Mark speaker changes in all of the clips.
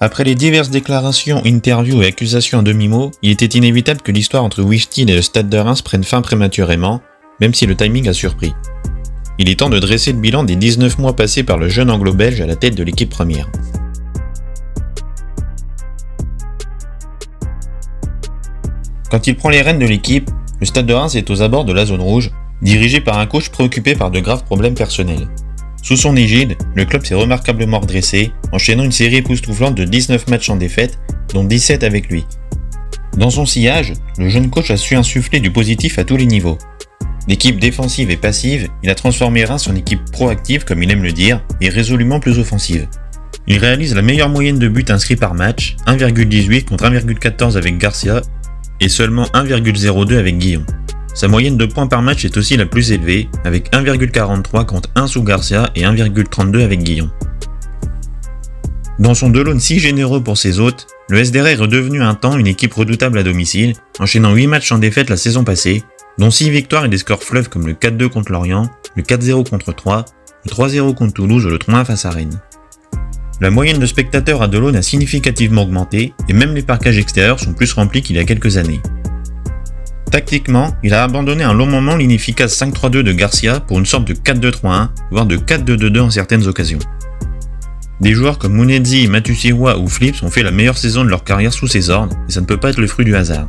Speaker 1: Après les diverses déclarations, interviews et accusations en demi-mot, il était inévitable que l'histoire entre Wijteel et le Stade de Reims prenne fin prématurément, même si le timing a surpris. Il est temps de dresser le bilan des 19 mois passés par le jeune anglo-belge à la tête de l'équipe première. Quand il prend les rênes de l'équipe, le Stade de Reims est aux abords de la zone rouge, dirigé par un coach préoccupé par de graves problèmes personnels. Sous son égide, le club s'est remarquablement redressé, enchaînant une série époustouflante de 19 matchs en défaite, dont 17 avec lui. Dans son sillage, le jeune coach a su insuffler du positif à tous les niveaux. D'équipe défensive et passive, il a transformé Reims en équipe proactive, comme il aime le dire, et résolument plus offensive. Il réalise la meilleure moyenne de buts inscrits par match, 1,18 contre 1,14 avec Garcia, et seulement 1,02 avec Guillon. Sa moyenne de points par match est aussi la plus élevée, avec 1,43 contre 1 sous Garcia et 1,32 avec Guillon. Dans son duo si généreux pour ses hôtes, le SDR est redevenu un temps une équipe redoutable à domicile, enchaînant 8 matchs en défaite la saison passée, dont 6 victoires et des scores fleuves comme le 4-2 contre Lorient, le 4-0 contre Troyes, le 3-0 contre Toulouse ou le 3-1 face à Rennes. La moyenne de spectateurs à Delaune a significativement augmenté et même les parkages extérieurs sont plus remplis qu'il y a quelques années. Tactiquement, il a abandonné un long moment l'inefficace 5-3-2 de Garcia pour une sorte de 4-2-3-1, voire de 4-2-2-2 en certaines occasions. Des joueurs comme Munetzi, Matusiwa ou Flips ont fait la meilleure saison de leur carrière sous ses ordres et ça ne peut pas être le fruit du hasard.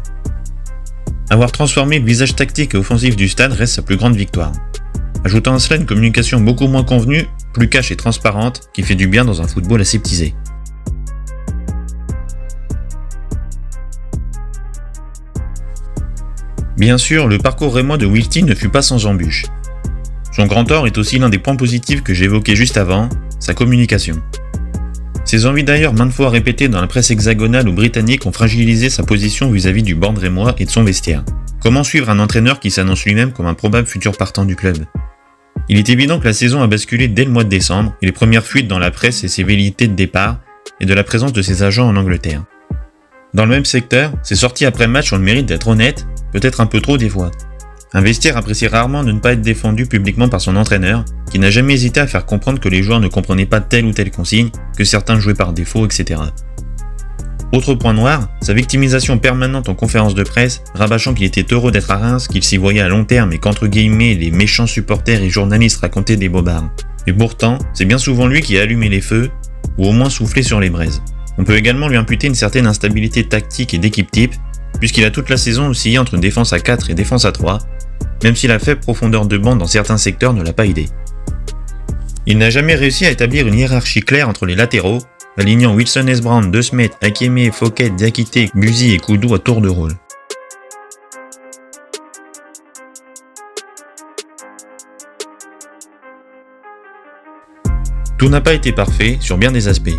Speaker 1: Avoir transformé le visage tactique et offensif du stade reste sa plus grande victoire. Ajoutant à cela une communication beaucoup moins convenue, plus cash et transparente, qui fait du bien dans un football aseptisé. Bien sûr, le parcours rémois de Wijteel ne fut pas sans embûches. Son grand tort est aussi l'un des points positifs que j'évoquais juste avant, sa communication. Ses envies d'ailleurs maintes fois répétées dans la presse hexagonale ou britannique ont fragilisé sa position vis-à-vis du board rémois et de son vestiaire. Comment suivre un entraîneur qui s'annonce lui-même comme un probable futur partant du club ? Il est évident que la saison a basculé dès le mois de décembre et les premières fuites dans la presse et ses velléités de départ et de la présence de ses agents en Angleterre. Dans le même secteur, ses sorties après match ont le mérite d'être honnêtes, peut-être un peu trop des fois. Un vestiaire apprécie rarement de ne pas être défendu publiquement par son entraîneur, qui n'a jamais hésité à faire comprendre que les joueurs ne comprenaient pas telle ou telle consigne, que certains jouaient par défaut, etc. Autre point noir, sa victimisation permanente en conférence de presse, rabâchant qu'il était heureux d'être à Reims, qu'il s'y voyait à long terme et qu'entre guillemets les méchants supporters et journalistes racontaient des bobards. Et pourtant, c'est bien souvent lui qui a allumé les feux, ou au moins soufflé sur les braises. On peut également lui imputer une certaine instabilité tactique et d'équipe type, puisqu'il a toute la saison oscillé entre défense à 4 et défense à 3, même si la faible profondeur de banc dans certains secteurs ne l'a pas aidé. Il n'a jamais réussi à établir une hiérarchie claire entre les latéraux, alignant Wilson S-Brown, De Smet, Akeme, Fouquet, Diakité, Buzy et Koudou à tour de rôle. Tout n'a pas été parfait sur bien des aspects.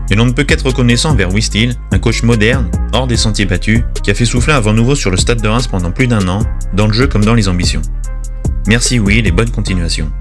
Speaker 1: Mais l'on ne peut qu'être reconnaissant envers Wijteel, un coach moderne, hors des sentiers battus, qui a fait souffler un vent nouveau sur le Stade de Reims pendant plus d'1 an, dans le jeu comme dans les ambitions. Merci Will et bonne continuation.